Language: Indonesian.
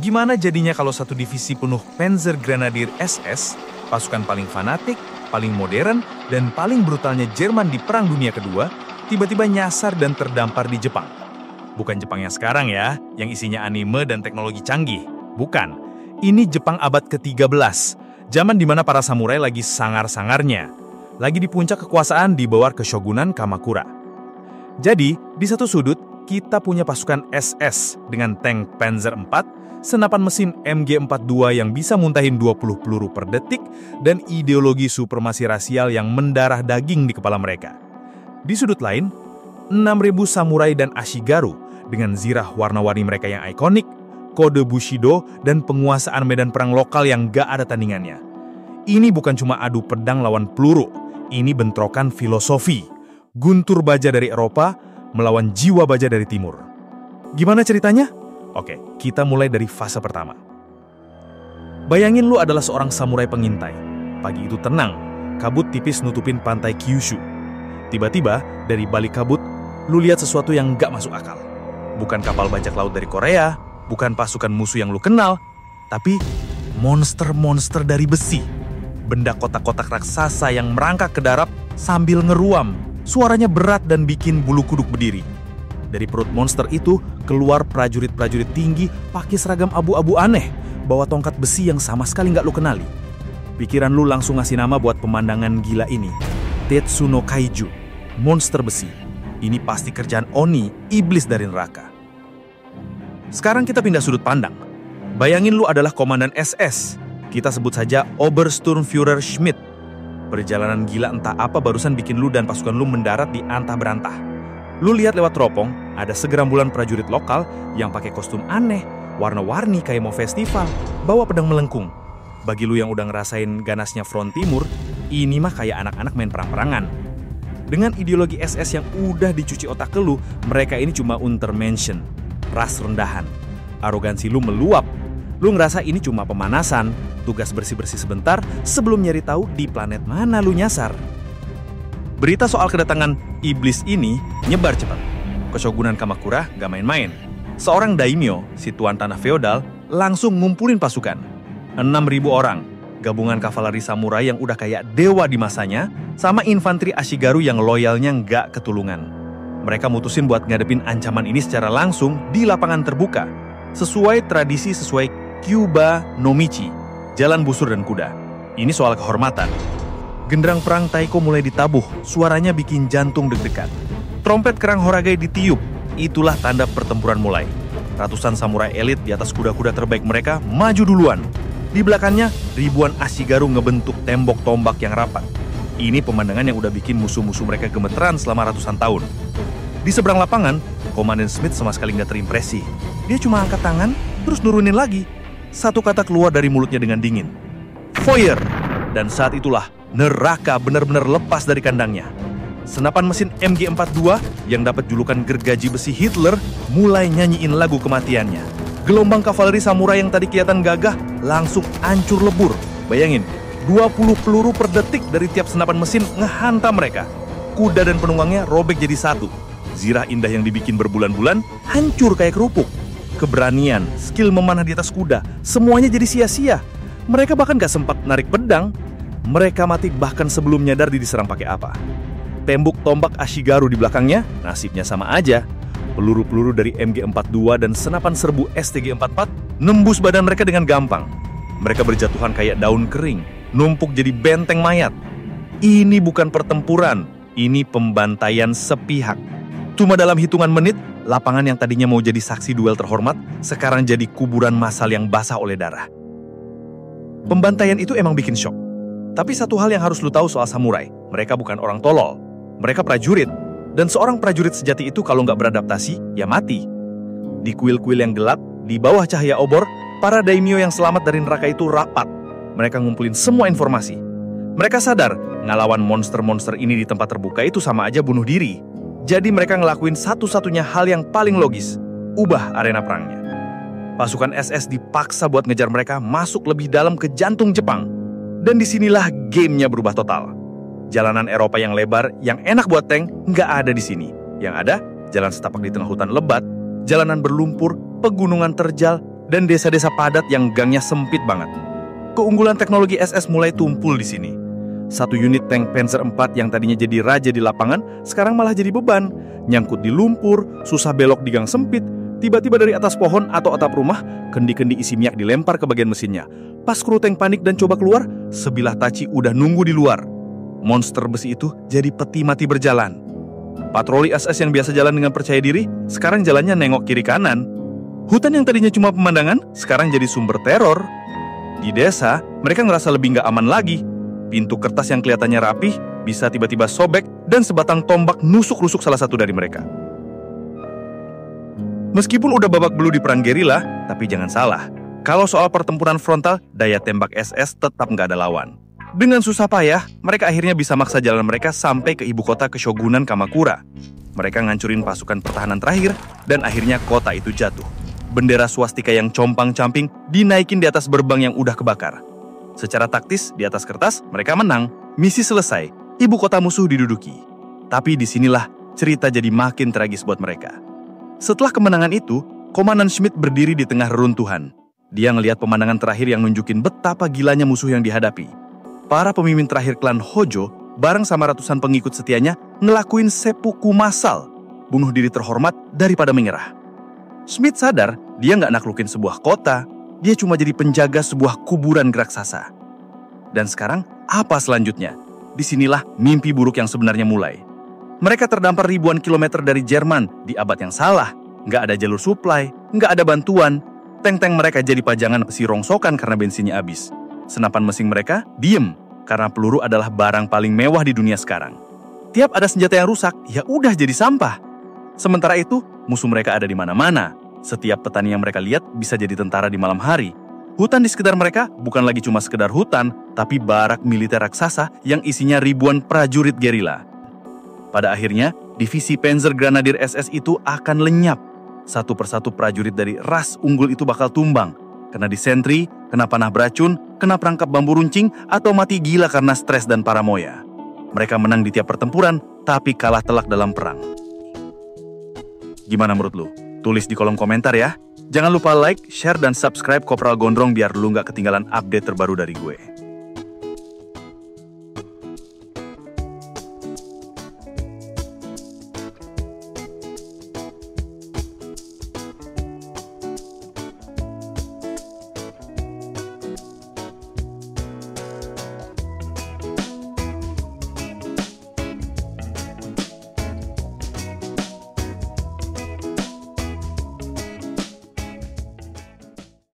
Gimana jadinya kalau satu divisi penuh Panzergrenadier SS, pasukan paling fanatik, paling modern, dan paling brutalnya Jerman di Perang Dunia Kedua, tiba-tiba nyasar dan terdampar di Jepang? Bukan Jepang yang sekarang ya, yang isinya anime dan teknologi canggih. Bukan. Ini Jepang abad ke-13, zaman di mana para samurai lagi sangar-sangarnya. Lagi di puncak kekuasaan di bawah keshogunan Kamakura. Jadi, di satu sudut, kita punya pasukan SS dengan tank Panzer IV, senapan mesin MG42 yang bisa muntahin 20 peluru per detik, dan ideologi supremasi rasial yang mendarah daging di kepala mereka. Di sudut lain, 6.000 samurai dan ashigaru dengan zirah warna-warni mereka yang ikonik, kode Bushido, dan penguasaan medan perang lokal yang gak ada tandingannya. Ini bukan cuma adu pedang lawan peluru, ini bentrokan filosofi. Guntur baja dari Eropa melawan jiwa baja dari Timur. Gimana ceritanya? Oke, kita mulai dari fase pertama. Bayangin lu adalah seorang samurai pengintai. Pagi itu tenang, kabut tipis nutupin pantai Kyushu. Tiba-tiba, dari balik kabut, lu lihat sesuatu yang gak masuk akal. Bukan kapal bajak laut dari Korea, bukan pasukan musuh yang lu kenal, tapi monster-monster dari besi. Benda kotak-kotak raksasa yang merangkak ke darat sambil ngeruam. Suaranya berat dan bikin bulu kuduk berdiri. Dari perut monster itu keluar prajurit-prajurit tinggi pakai seragam abu-abu aneh, bawa tongkat besi yang sama sekali nggak lu kenali. Pikiran lu langsung ngasih nama buat pemandangan gila ini, Tetsuno Kaiju, monster besi. Ini pasti kerjaan Oni, iblis dari neraka. Sekarang kita pindah sudut pandang. Bayangin lu adalah komandan SS. Kita sebut saja Obersturmführer Schmidt. Perjalanan gila entah apa barusan bikin lu dan pasukan lu mendarat di antah berantah. Lu lihat lewat teropong, ada segerombolan prajurit lokal yang pakai kostum aneh, warna-warni kayak mau festival, bawa pedang melengkung. Bagi lu yang udah ngerasain ganasnya front timur, ini mah kayak anak-anak main perang-perangan. Dengan ideologi SS yang udah dicuci otak ke lu, mereka ini cuma Untermenschen, ras rendahan. Arogansi lu meluap. Lu ngerasa ini cuma pemanasan, tugas bersih-bersih sebentar sebelum nyari tahu di planet mana lu nyasar. Berita soal kedatangan iblis ini nyebar cepat. Keshogunan Kamakura gak main-main. Seorang daimyo, si tuan tanah feodal, langsung ngumpulin pasukan. 6.000 orang, gabungan kavaleri samurai yang udah kayak dewa di masanya, sama infanteri ashigaru yang loyalnya gak ketulungan. Mereka mutusin buat ngadepin ancaman ini secara langsung di lapangan terbuka. Sesuai tradisi sesuai Kyuba no Michi, jalan busur dan kuda. Ini soal kehormatan. Genderang perang taiko mulai ditabuh, suaranya bikin jantung deg-degan. Trompet kerang Horagai ditiup, itulah tanda pertempuran mulai. Ratusan samurai elit di atas kuda-kuda terbaik mereka maju duluan. Di belakangnya, ribuan ashigaru ngebentuk tembok tombak yang rapat. Ini pemandangan yang udah bikin musuh-musuh mereka gemeteran selama ratusan tahun. Di seberang lapangan, Komandan Smith sama sekali nggak terimpresi. Dia cuma angkat tangan, terus nurunin lagi. Satu kata keluar dari mulutnya dengan dingin. Feuer! Dan saat itulah, neraka benar-benar lepas dari kandangnya. Senapan mesin MG42 yang dapat julukan gergaji besi Hitler mulai nyanyiin lagu kematiannya. Gelombang kavaleri samurai yang tadi kelihatan gagah langsung hancur lebur. Bayangin, 20 peluru per detik dari tiap senapan mesin ngehantam mereka. Kuda dan penunggangnya robek jadi satu. Zirah indah yang dibikin berbulan-bulan hancur kayak kerupuk. Keberanian, skill memanah di atas kuda, semuanya jadi sia-sia. Mereka bahkan gak sempat narik pedang. Mereka mati bahkan sebelum nyadar diserang pakai apa. Tembok tombak ashigaru di belakangnya, nasibnya sama aja. Peluru-peluru dari MG42 dan senapan serbu STG44 nembus badan mereka dengan gampang. Mereka berjatuhan kayak daun kering, numpuk jadi benteng mayat. Ini bukan pertempuran, ini pembantaian sepihak. Cuma dalam hitungan menit, lapangan yang tadinya mau jadi saksi duel terhormat, sekarang jadi kuburan massal yang basah oleh darah. Pembantaian itu emang bikin shock. Tapi satu hal yang harus lu tahu soal samurai, mereka bukan orang tolol. Mereka prajurit. Dan seorang prajurit sejati itu kalau nggak beradaptasi, ya mati. Di kuil-kuil yang gelap, di bawah cahaya obor, para daimyo yang selamat dari neraka itu rapat. Mereka ngumpulin semua informasi. Mereka sadar, ngelawan monster-monster ini di tempat terbuka itu sama aja bunuh diri. Jadi mereka ngelakuin satu-satunya hal yang paling logis, ubah arena perangnya. Pasukan SS dipaksa buat ngejar mereka masuk lebih dalam ke jantung Jepang. Dan disinilah gamenya berubah total. Jalanan Eropa yang lebar, yang enak buat tank, nggak ada di sini. Yang ada, jalan setapak di tengah hutan lebat, jalanan berlumpur, pegunungan terjal, dan desa-desa padat yang gangnya sempit banget. Keunggulan teknologi SS mulai tumpul di sini. Satu unit tank Panzer IV yang tadinya jadi raja di lapangan, sekarang malah jadi beban. Nyangkut di lumpur, susah belok di gang sempit, tiba-tiba dari atas pohon atau atap rumah, kendi-kendi isi minyak dilempar ke bagian mesinnya. Pas kru tank panik dan coba keluar, sebilah taci udah nunggu di luar. Monster besi itu jadi peti mati berjalan. Patroli SS yang biasa jalan dengan percaya diri, sekarang jalannya nengok kiri kanan. Hutan yang tadinya cuma pemandangan, sekarang jadi sumber teror. Di desa, mereka ngerasa lebih nggak aman lagi. Pintu kertas yang kelihatannya rapih bisa tiba-tiba sobek dan sebatang tombak nusuk-rusuk salah satu dari mereka. Meskipun udah babak belur di perang gerila, tapi jangan salah. Kalau soal pertempuran frontal, daya tembak SS tetap nggak ada lawan. Dengan susah payah, mereka akhirnya bisa maksa jalan mereka sampai ke ibu kota Keshogunan Kamakura. Mereka ngancurin pasukan pertahanan terakhir, dan akhirnya kota itu jatuh. Bendera swastika yang compang-camping dinaikin di atas gerbang yang udah kebakar. Secara taktis, di atas kertas, mereka menang. Misi selesai, ibu kota musuh diduduki. Tapi disinilah cerita jadi makin tragis buat mereka. Setelah kemenangan itu, Komandan Schmidt berdiri di tengah reruntuhan. Dia ngelihat pemandangan terakhir yang nunjukin betapa gilanya musuh yang dihadapi. Para pemimpin terakhir klan Hojo, bareng sama ratusan pengikut setianya, ngelakuin seppuku massal, bunuh diri terhormat daripada menyerah. Schmidt sadar, dia nggak naklukin sebuah kota, dia cuma jadi penjaga sebuah kuburan raksasa. Dan sekarang, apa selanjutnya? Disinilah mimpi buruk yang sebenarnya mulai. Mereka terdampar ribuan kilometer dari Jerman di abad yang salah. Nggak ada jalur suplai, nggak ada bantuan. Tank-tank mereka jadi pajangan besi rongsokan karena bensinnya habis. Senapan mesin mereka diem, karena peluru adalah barang paling mewah di dunia sekarang. Tiap ada senjata yang rusak, ya udah jadi sampah. Sementara itu, musuh mereka ada di mana-mana. Setiap petani yang mereka lihat bisa jadi tentara di malam hari. Hutan di sekitar mereka bukan lagi cuma sekedar hutan, tapi barak militer raksasa yang isinya ribuan prajurit gerila. Pada akhirnya, divisi Panzer Grenadier SS itu akan lenyap. Satu persatu prajurit dari ras unggul itu bakal tumbang. Kena disentri, kena panah beracun, kena perangkap bambu runcing, atau mati gila karena stres dan paranoia. Mereka menang di tiap pertempuran, tapi kalah telak dalam perang. Gimana menurut lu? Tulis di kolom komentar ya. Jangan lupa like, share, dan subscribe Kopral Gondrong biar lu nggak ketinggalan update terbaru dari gue.